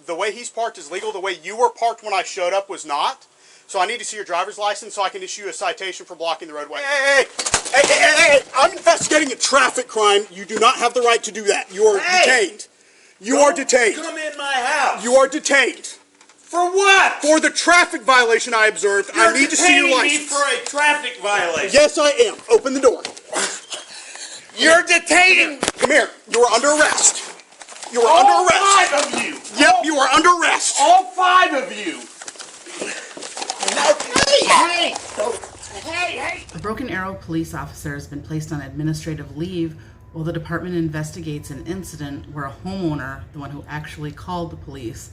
the way he's parked is legal. The way you were parked when I showed up was not. So I need to see your driver's license so I can issue a citation for blocking the roadway. Hey! I'm investigating a traffic crime. You do not have the right to do that. You are detained. You are detained. Come in my house. You are detained. For what? For the traffic violation I observed. I need to see your license. You're detaining me for a traffic violation. Yes, I am. Open the door. You're detaining. Come here. You are under arrest. You are under arrest. All 5 of you. Yep, you are under arrest. All 5 of you. Hey! A Broken Arrow police officer has been placed on administrative leave while the department investigates an incident where a homeowner, the one who actually called the police,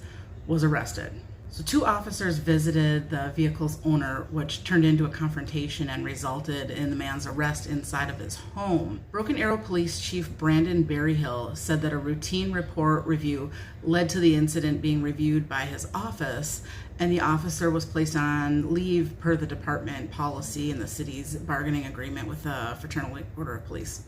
was arrested. So 2 officers visited the vehicle's owner, which turned into a confrontation and resulted in the man's arrest inside of his home. Broken Arrow Police Chief Brandon Berryhill said that a routine report review led to the incident being reviewed by his office, and the officer was placed on leave per the department policy in the city's bargaining agreement with the Fraternal Order of Police.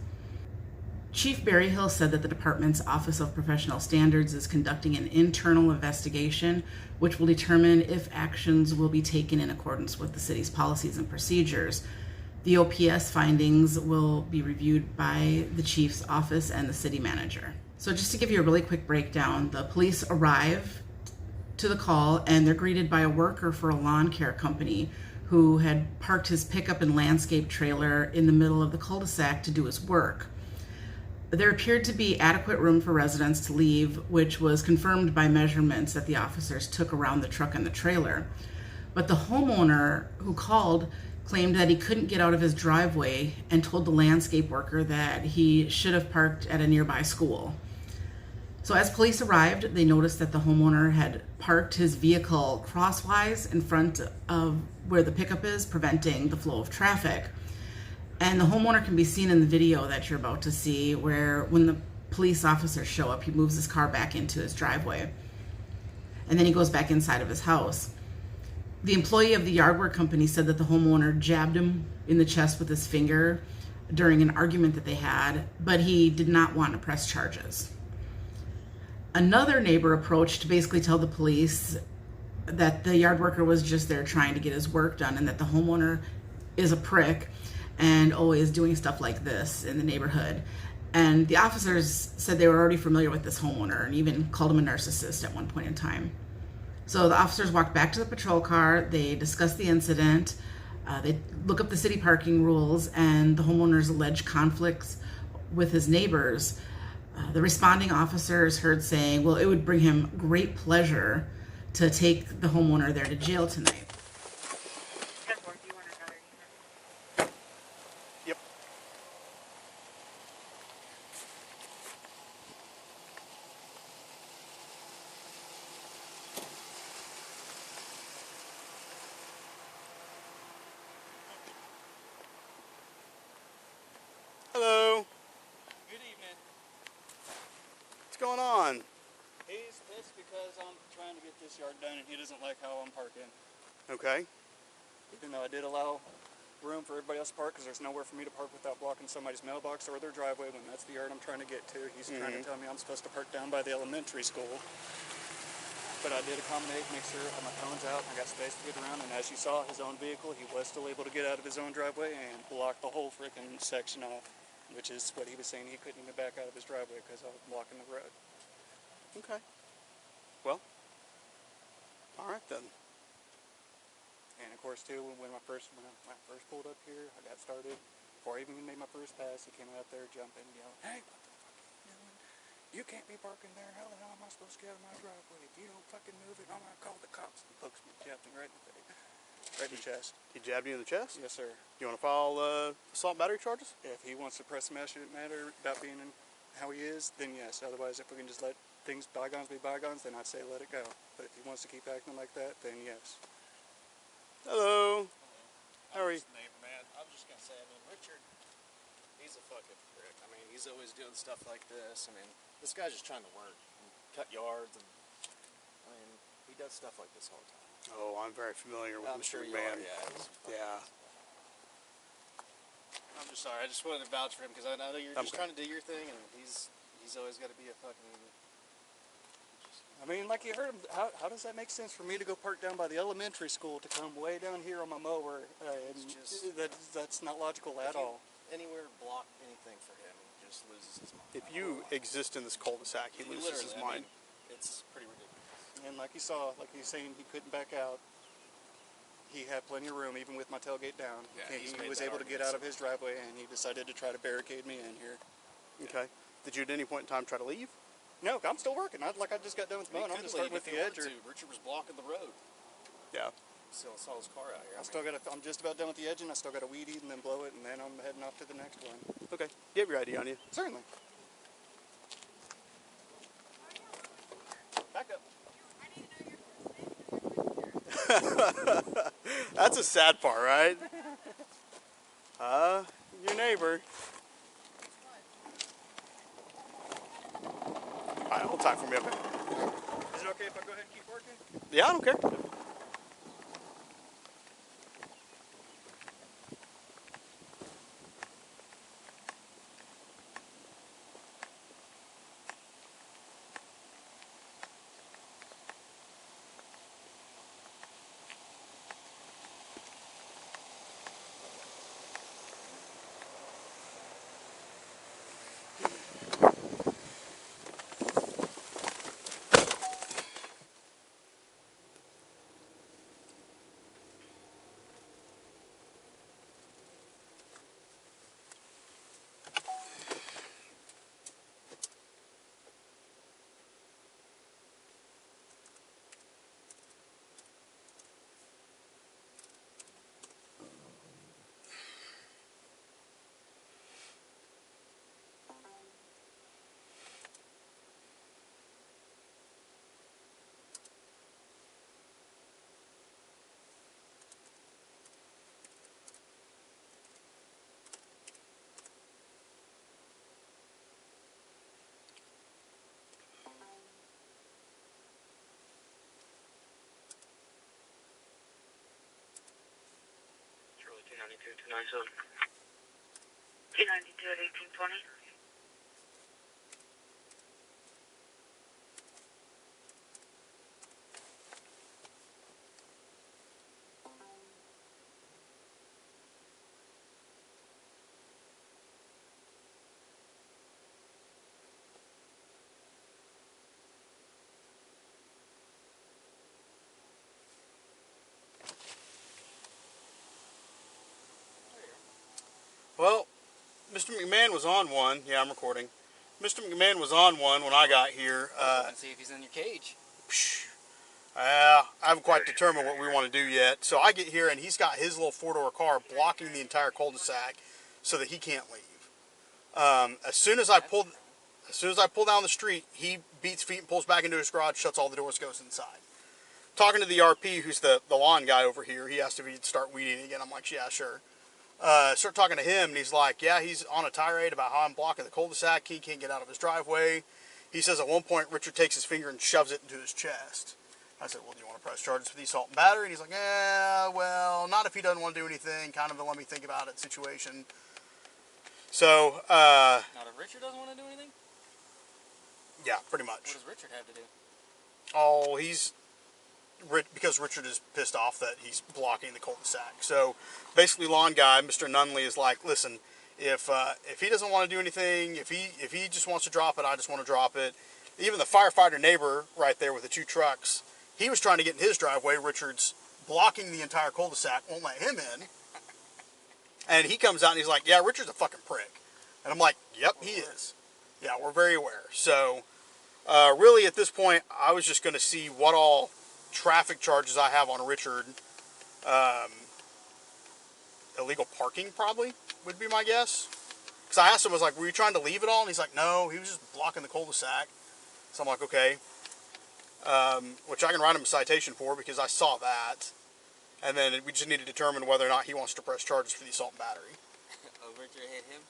Chief Berryhill said that the department's Office of Professional Standards is conducting an internal investigation which will determine if actions will be taken in accordance with the city's policies and procedures. The OPS findings will be reviewed by the chief's office and the city manager. So just to give you a really quick breakdown, the police arrive to the call and they're greeted by a worker for a lawn care company who had parked his pickup and landscape trailer in the middle of the cul-de-sac to do his work. There appeared to be adequate room for residents to leave, which was confirmed by measurements that the officers took around the truck and the trailer. But the homeowner who called claimed that he couldn't get out of his driveway and told the landscape worker that he should have parked at a nearby school. So as police arrived, they noticed that the homeowner had parked his vehicle crosswise in front of where the pickup is, preventing the flow of traffic. And the homeowner can be seen in the video that you're about to see, where when the police officers show up, he moves his car back into his driveway. And then he goes back inside of his house. The employee of the yard work company said that the homeowner jabbed him in the chest with his finger during an argument that they had, but he did not want to press charges. Another neighbor approached to basically tell the police that the yard worker was just there trying to get his work done and that the homeowner is a prick and always doing stuff like this in the neighborhood. And the officers said they were already familiar with this homeowner and even called him a narcissist at one point in time. So the officers walked back to the patrol car, they discussed the incident, they look up the city parking rules and the homeowner's alleged conflicts with his neighbors. The responding officers heard saying, well, it would bring him great pleasure to take the homeowner there to jail tonight. Hello. Good evening. What's going on? He's pissed because I'm trying to get this yard done and he doesn't like how I'm parking. Okay. Even though I did allow room for everybody else to park because there's nowhere for me to park without blocking somebody's mailbox or their driveway when that's the yard I'm trying to get to. He's trying to tell me I'm supposed to park down by the elementary school. But I did accommodate, make sure I have my phones out, I got space to get around, and as you saw, his own vehicle, he was still able to get out of his own driveway and block the whole freaking section off, which is what he was saying. He couldn't even back out of his driveway because I was blocking the road. Okay. Well, all right then. And of course, too, when I first pulled up here, I got started. Before I even made my first pass, he came out there jumping, yelling, "Hey, what the fuck are you doing? You can't be parking there. How the hell am I supposed to get out of my driveway? If you don't fucking move it, I'm gonna call the cops." He pokes me, jabbed me right in the face, right in the chest. He jabbed you in the chest? Yes, sir. You want to file assault and battery charges? If he wants to press the matter about being how he is, then yes. Otherwise, if we can just let things bygones be bygones, then I'd say let it go. But if he wants to keep acting like that, then yes. Hello. How are you? Neighbor, man. I'm just gonna say, I mean, Richard, he's a fucking prick. I mean, he's always doing stuff like this. I mean, this guy's just trying to work and cut yards, and I mean, he does stuff like this all the time. Oh, I'm very familiar with I'm Mr. sure you McMahon. are, Yeah. I'm just sorry. I just wanted to vouch for him because I know you're just trying to do your thing, and he's always got to be a fucking. I mean, like you heard him, how does that make sense for me to go park down by the elementary school to come way down here on my mower? That's not logical at all. Anywhere block anything for him, he just loses his mind. If you exist in this cul-de-sac, he loses his mind. It's pretty ridiculous. And like you saw, like he's saying he couldn't back out. He had plenty of room, even with my tailgate down. Yeah, he was able to get out of his driveway, and he decided to try to barricade me in here. Okay. Did you at any point in time try to leave? No, I'm still working. Like I just got done with mowing. I'm just starting with the edge. Richard was blocking the road. Yeah. Still saw his car out here. I'm just about done with the edging. I still got to weed eat and then blow it, and then I'm heading off to the next one. Okay. You have your ID on you? Certainly. Back up. That's a sad part, right? Your neighbor. Alright, hold tight for me, okay? Is it okay if I go ahead and keep working? Yeah, I don't care. Charlie 292, 297. 292 at 1820. Well, Mr. McMahon was on one. Yeah, I'm recording. Mr. McMahon was on one when I got here. Let's see if he's in your cage. I haven't quite determined what we want to do yet. So I get here and he's got his little four-door car blocking the entire cul-de-sac so that he can't leave. As soon as I pull down the street, he beats feet and pulls back into his garage, shuts all the doors, goes inside. Talking to the RP, who's the lawn guy over here, he asked if he'd start weeding again. I'm like, yeah, sure. Start talking to him, and he's like, yeah, he's on a tirade about how I'm blocking the cul-de-sac. He can't get out of his driveway. He says at one point, Richard takes his finger and shoves it into his chest. I said, well, do you want to press charges for the assault and battery? And he's like, well, not if he doesn't want to do anything. Kind of a let me think about it situation. So, Not if Richard doesn't want to do anything? yeah, pretty much. What does Richard have to do? Oh, because Richard is pissed off that he's blocking the cul-de-sac. So basically, lawn guy, Mr. Nunley, is like, listen, if he doesn't want to do anything, if he just wants to drop it, I just want to drop it. Even the firefighter neighbor right there with the two trucks, he was trying to get in his driveway. Richard's blocking the entire cul-de-sac, won't let him in. And he comes out and he's like, yeah, Richard's a fucking prick. And I'm like, yep, he is. Yeah, we're very aware. So really at this point, I was just going to see what all traffic charges I have on Richard. Illegal parking probably would be my guess. Because I asked him, I was like, were you trying to leave it all? And he's like, no, he was just blocking the cul-de-sac. So I'm like, okay. Which I can write him a citation for because I saw that. And then we just need to determine whether or not he wants to press charges for the assault and battery. Oh, Richard hit him?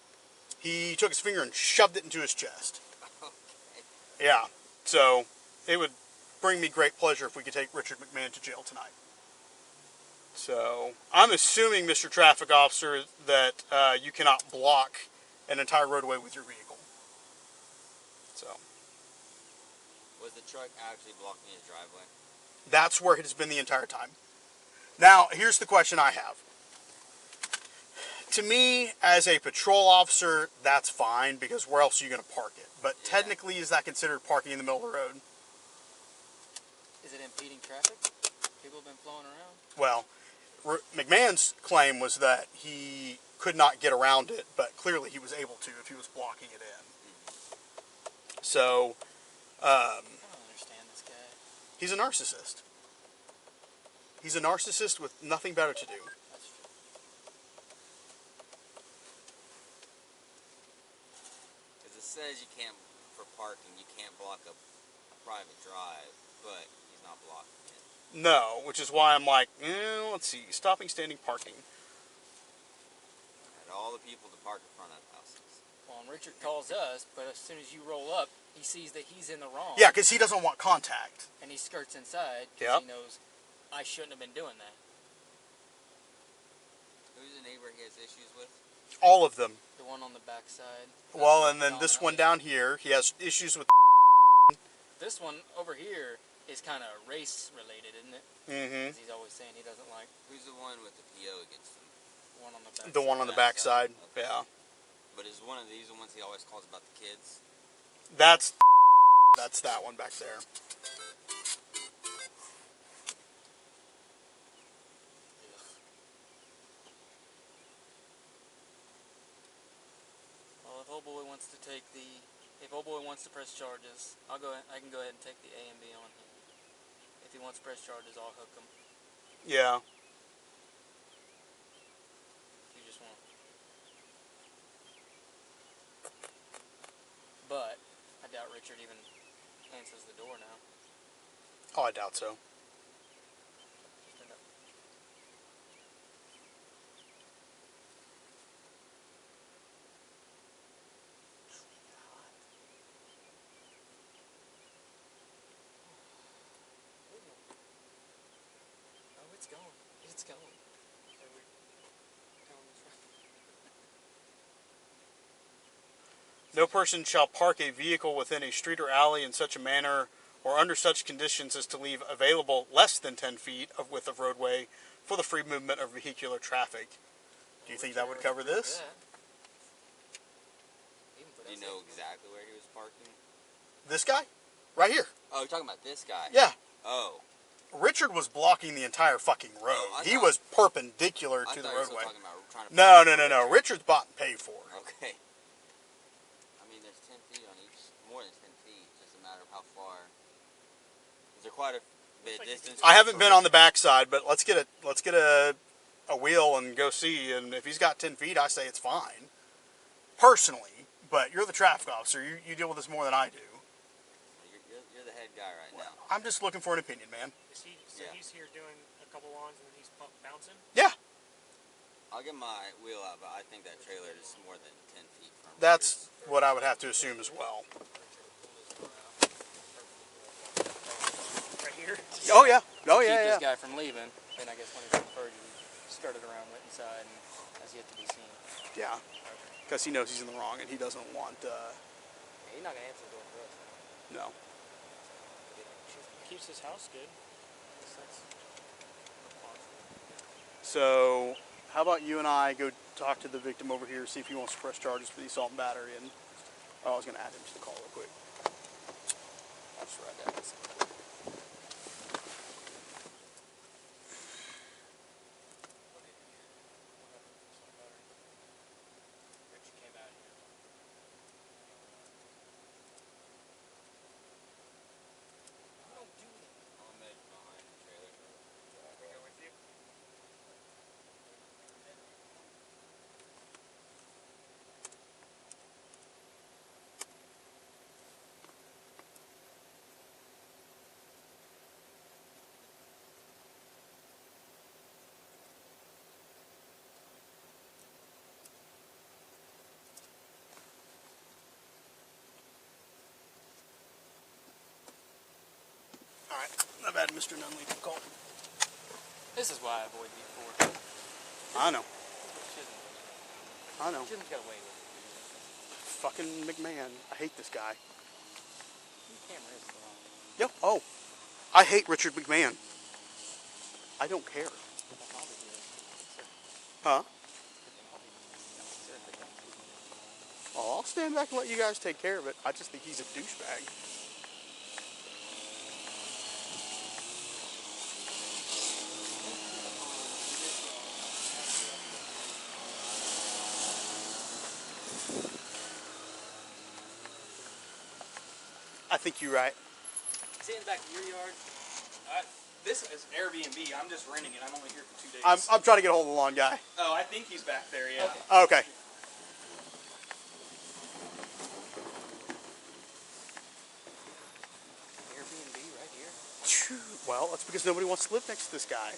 He took his finger and shoved it into his chest. Okay. Yeah, so it would bring me great pleasure if we could take Richard McMahon to jail tonight. So I'm assuming, Mr. Traffic Officer, that you cannot block an entire roadway with your vehicle. So. Was the truck actually blocking his driveway? That's where it has been the entire time. Now, here's the question I have. To me, as a patrol officer, that's fine, because where else are you going to park it? But Yeah. technically, is that considered parking in the middle of the road? Is it impeding traffic? People have been flowing around. Well, McMahon's claim was that he could not get around it, but clearly he was able to if he was blocking it in. So, I don't understand this guy. he's a narcissist. He's a narcissist with nothing better to do. That's true. Because it says you can't, for parking, you can't block a private drive, but he's not blocking it. No, which is why I'm like, let's see, stopping, standing, parking. And all the people to park in front of houses. Well, and Richard calls us, but as soon as you roll up, he sees that he's in the wrong. Yeah, because he doesn't want contact. And he skirts inside because Yep. he knows I shouldn't have been doing that. Who's the neighbor he has issues with? All of them. The one on the back side. Well, and then this one down here, he has issues with. This one over here is kind of race related, isn't it? Mm-hmm. 'Cause he's always saying he doesn't like Who's the one with the PO against him? the one on the back. The one on the back side. Okay. Yeah. But is one of these the ones he always calls about the kids? That's that one back there. Well, if old boy wants to take the, if old boy wants to press charges, I can go ahead and take the A and B on him. If he wants to press charges, I'll hook him. Yeah. You just want. But I doubt Richard even answers the door now. Oh, I doubt so. Just end up. Oh, it's going. It's going. No person shall park a vehicle within a street or alley in such a manner or under such conditions as to leave available less than 10 feet of width of roadway for the free movement of vehicular traffic. Do you think that would cover this? Do you know exactly where he was parking? This guy? Right here. Oh, you're talking about this guy? Yeah. Oh. Richard was blocking the entire fucking road. Oh, He was perpendicular I to the thought you were still roadway. talking about trying to No. Richard's bought and paid for. Okay. I mean, there's 10 feet on each, more than 10 feet. It's just a matter of how far. Is there quite a bit of distance? I haven't been on the backside, but let's get a wheel and go see. And if he's got 10 feet, I say it's fine. Personally, but you're the traffic officer. You deal with this more than I do. You're the head guy right now. I'm just looking for an opinion, man. Is he, so Yeah. he's here doing a couple lawns and then he's bouncing? Yeah, I'll get my wheel out, but I think that trailer is more than 10 feet from that's what I would have to assume as well. Right here? Oh yeah, Keep this guy from leaving. Then I guess when he's referred, he started around right inside and has yet to be seen. Yeah, because he knows he's in the wrong and he doesn't want. Yeah, he's not gonna answer the door for us. No. Keeps his house good. So, how about you and I go talk to the victim over here, see if he wants to press charges for the assault and battery, and I was going to add him to the call real quick. I'll just write that. Richard came out here. Don't do that. I'm behind the trailer. Can we go with you? All right, I've had Mr. Nunley to call. This is why I avoid you before. I know. Chisholm. I know. Chisholm's got away with it. Fucking McMahon. I hate this guy. The camera is still on. Yep. Oh, I hate Richard McMahon. I don't care. Huh? Oh, I'll stand back and let you guys take care of it. I just think he's a douchebag. I think you're right. Is he in the back of your yard? This is Airbnb. I'm just renting it. I'm only here for 2 days. I'm trying to get a hold of the lawn guy. Oh, I think he's back there, yeah. Okay. Airbnb right here? Well, that's because nobody wants to live next to this guy.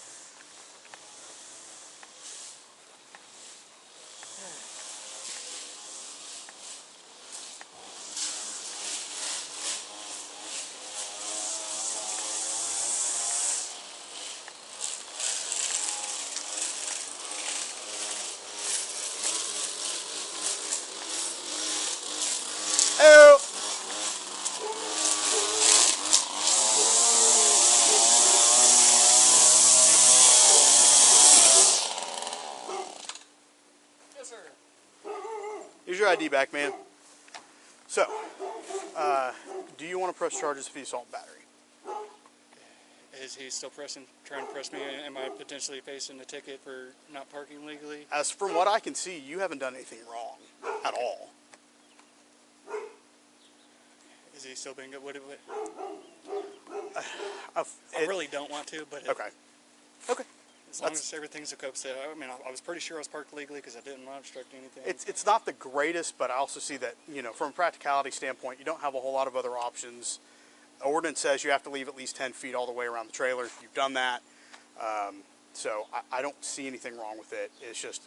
Oh! Yes, sir. Here's your ID back, man. So, do you want to press charges for the assault and battery? Is he still trying to press me? Am I potentially facing a ticket for not parking legally? As from what I can see, you haven't done anything wrong at all. Is he still being good? I I really don't want to, but Okay. Okay. as long as everything's a cope set. I mean, I was pretty sure I was parked legally because I didn't obstruct anything. It's not the greatest, but I also see that, from a practicality standpoint, you don't have a whole lot of other options. The ordinance says you have to leave at least 10 feet all the way around the trailer. You've done that. So I don't see anything wrong with it. It's just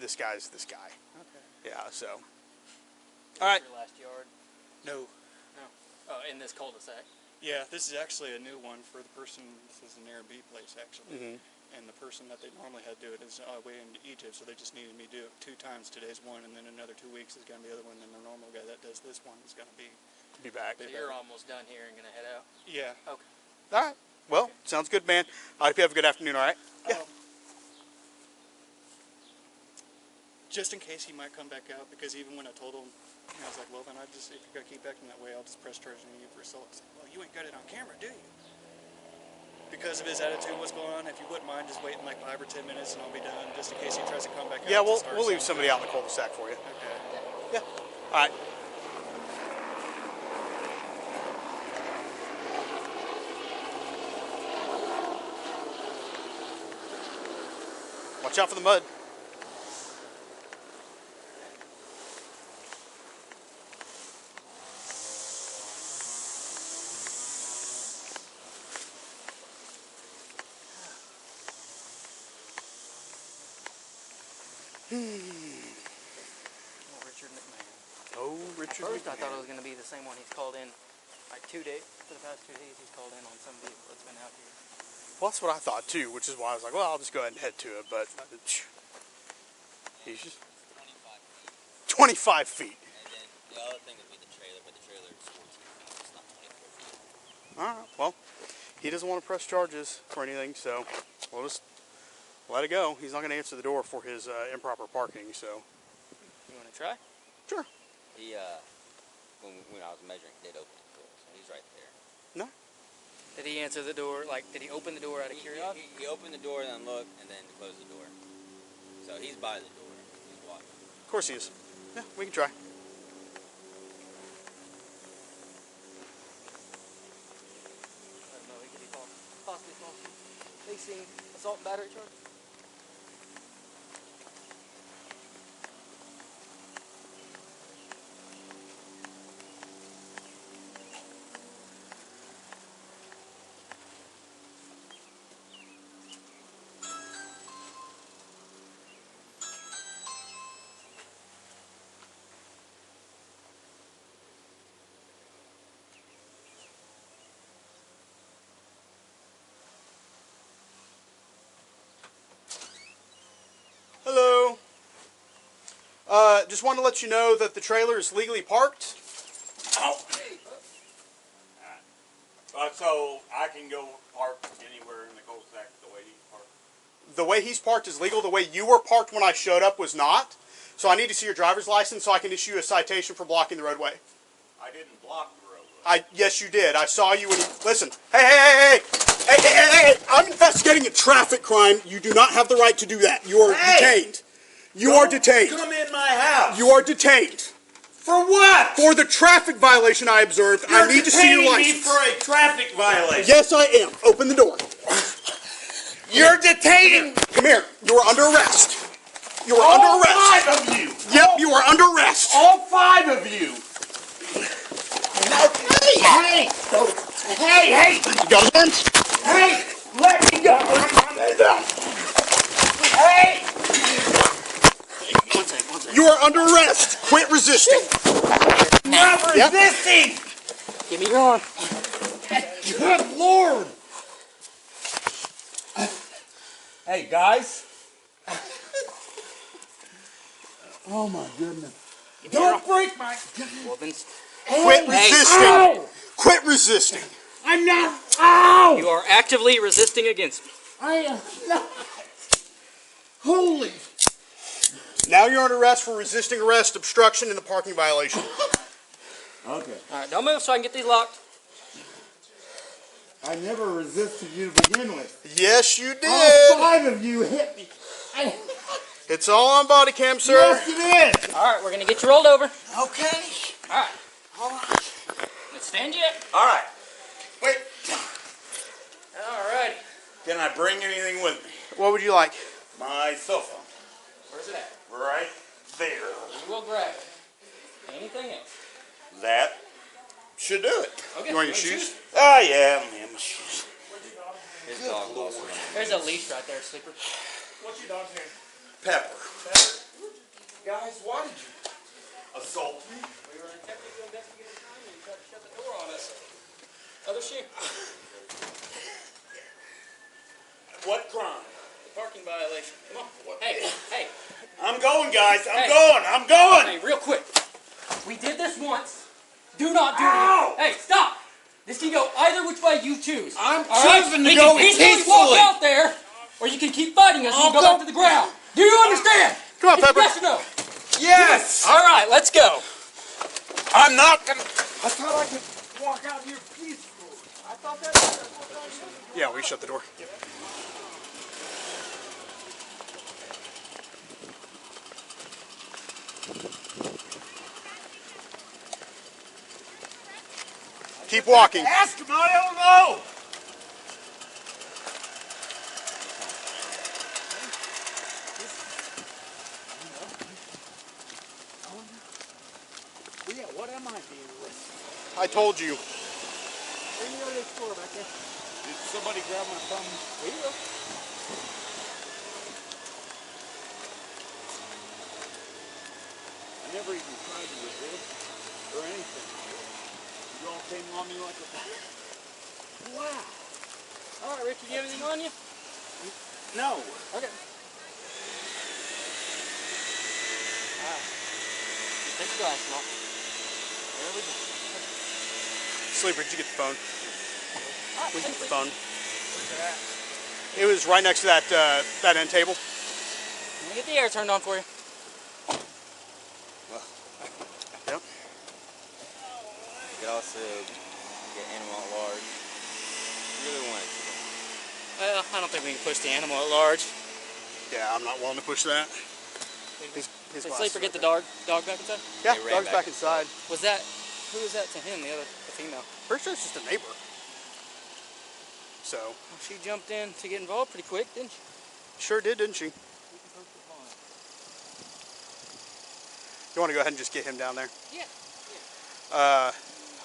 this guy's this guy. Okay. Yeah, so. All right. Your last yard? No. Oh, in this cul-de-sac? Yeah, this is actually a new one for the person. This is an Airbnb place, actually. Mhm. And the person that they normally had to do it is way into Egypt, so they just needed me to do it 2 times. Today's one, and then another 2 weeks is going to be the other one. And then the normal guy that does this one is going to be Back. So you're almost done here and going to head out? Yeah. Okay. All right. Well, sounds good, man. I hope you have a good afternoon, all right? Yeah. Just in case he might come back out, because even when I told him, I was like, well, then if you're going to keep acting that way, I'll just press charge on you for assault. He's like, well, you ain't got it on camera, do you? Because of his attitude, what's going on, if you wouldn't mind just waiting like 5 or 10 minutes and I'll be done, just in case he tries to come back out. Yeah, to we'll start leave something. somebody out in the cul-de-sac for you. Okay. Yeah. All right. Watch out for the mud. Richard McMahon. Oh, Richard First, I thought it McMahon. was going to be the same one he's called in like 2 days. For the past 2 days, he's called in on some vehicle that's been out here. Well, that's what I thought too, which is why I was like, well, I'll just go ahead and head to it. But he's just 25 feet. And then the other thing would be the trailer, but the trailer is 14 feet. It's not 24 feet. All right. Well, he doesn't want to press charges for anything, so we'll just let it go. He's not going to answer the door for his improper parking. So. You want to try? Sure. He, when I was measuring, did open it for us. So he's right there. No. Did he answer the door? Like, did he open the door out of curiosity? He opened the door and then looked and then closed the door. So he's by the door. He's watching. Of course he is. Yeah, we can try. I don't know. He could be possibly facing assault and battery charge. Hello. Just wanted to let you know that the trailer is legally parked. Ow! So I can go park anywhere in the cul-de-sac the way he parked? The way he's parked is legal. The way you were parked when I showed up was not. So I need to see your driver's license so I can issue a citation for blocking the roadway. I didn't block the roadway. Yes, you did. I saw you when you... Listen. Hey. I'm investigating a traffic crime. You do not have the right to do that. You are detained. You are detained. Come in my house. You are detained. For what? For the traffic violation I observed. I need to see your license. You're detaining me for a traffic violation. Yes, I am. Open the door. You're detaining... Come here. You are under arrest. You are under arrest. All 5 of you. Yep, you are under arrest. All 5 of you. Hey! You got his hands? Hey! Let me go! Hey! You are under arrest. Quit resisting. Not resisting! Give me your arm. Good Lord! Hey, guys. Oh, my goodness. Don't break my... Well, then, Quit resisting. Ow! Quit resisting. I'm not... Ow! you are actively resisting against me. I am not... Holy... Now you're under arrest for resisting arrest, obstruction, and the parking violation. Okay. All right, don't move so I can get these locked. I never resisted you to begin with. Yes, you did. All 5 of you hit me. It's all on body cam, sir. Yes, it is. All right, we're gonna get you rolled over. Okay. All right. Let's stand yet. All right. Wait. All righty. Can I bring anything with me? What would you like? My cell phone. Where's it at? Right there. We will grab it. Anything else? That should do it. Okay. You want your shoes? Oh, yeah, man, my shoes. His dog also. There's a leash right there, Sleeper. What's your dog's name? Pepper. Guys, why did you assault me? We were attempting to investigate the crime and you tried to shut the door on us. Other shoe. What crime? Parking violation. Come on. Hey. I'm going, guys. I'm Hey. going. I'm going. Hey, real quick. We did this once. Do not do Ow! it again. Hey, stop. This can go either which way you choose. I'm All right? choosing to You go can peacefully walk peacefully. out there, or you can keep fighting us and I'll go go- back to the ground. Do you understand? Come on, It's Pepper. Yes or no? Yes. All right, let's go. I'm not gonna. I thought I could walk out here peacefully. I thought that's what I was. Yeah, we shut the door. Keep walking. Ask him. I don't know. Yeah, what am I being with? I told you. Bring me over to the store back there. Did somebody grab my thumb? We will. I never even tried to resist or anything. You all came on me like a... Wow. All right, Richard, you have anything on you? No. Okay. Take the glasses off. There we go. Sleeper, did you get the phone? All right, We thanks, get the phone. Where's it at? It was right next to that end table. Let me get the air turned on for you. Yep. You could also get animal at large. You really wanted to. Well, I don't think we can push the animal at large. Yeah, I'm not willing to push that. His Did glasses Sleeper are get the right dog back inside? there. They Yeah, ran dog's back back inside. Who was that to him, the female? Pretty sure it's just a neighbor. So, Well, she jumped in to get involved pretty quick, didn't she? sure did, didn't she? You want to go ahead and just get him down there? Yeah.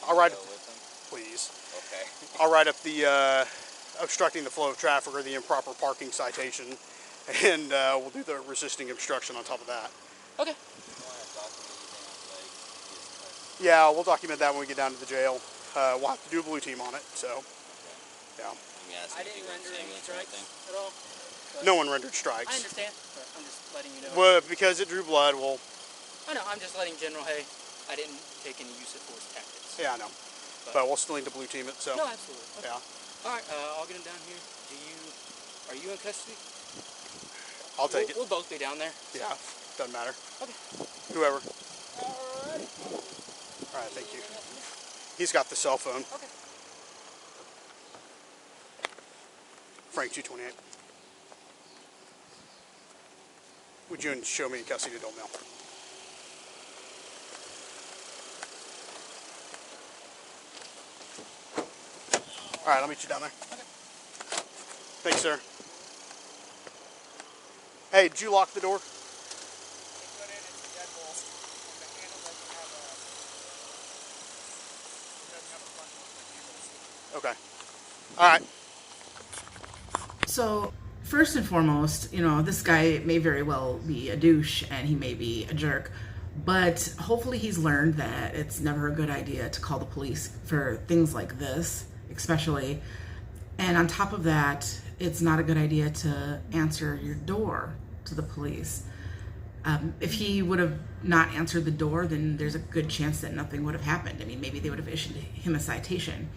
I'll write, Go with them. please. Okay. I'll write up the obstructing the flow of traffic or the improper parking citation, and we'll do the resisting obstruction on top of that. Okay. Yeah, we'll document that when we get down to the jail. We'll have to do a blue team on it, so, yeah. I didn't render any strikes at all. No one rendered I strikes. understand, but I'm just letting you know. Well, because it drew blood, well, I know, I'm just letting General, hey, I didn't take any use of force tactics. yeah, I know. but we'll still need to blue team it. So No, absolutely. Okay. yeah, All right, I'll get him down here. Are you in custody? I'll take it. We'll both be down there. Yeah, doesn't matter. Okay. Whoever. All right. All right, thank you. He's got the cell phone. Okay. Frank 228. Would you show me in custody to don't mail? All right, I'll meet you down there. Okay. Thanks, sir. Hey, did you lock the door? Okay. All right. So, first and foremost, you know, this guy may very well be a douche and he may be a jerk, but hopefully he's learned that it's never a good idea to call the police for things like this, especially. And on top of that, it's not a good idea to answer your door to the police. If he would have not answered the door, then there's a good chance that nothing would have happened. I mean, maybe they would have issued him a citation.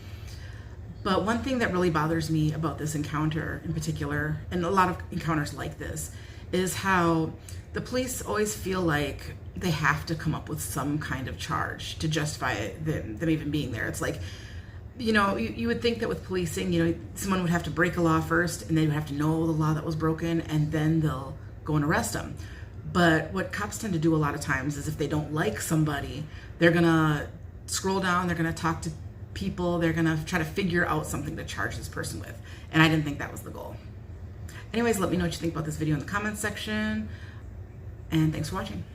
But one thing that really bothers me about this encounter in particular, and a lot of encounters like this, is how the police always feel like they have to come up with some kind of charge to justify them even being there. It's like, you know, you would think that with policing, you know, someone would have to break a law first, and they would have to know the law that was broken, and then they'll go and arrest them. But what cops tend to do a lot of times is if they don't like somebody, they're gonna scroll down, they're gonna talk to people, they're gonna try to figure out something to charge this person with. And I didn't think that was the goal. Anyways, let me know what you think about this video in the comments section, and thanks for watching.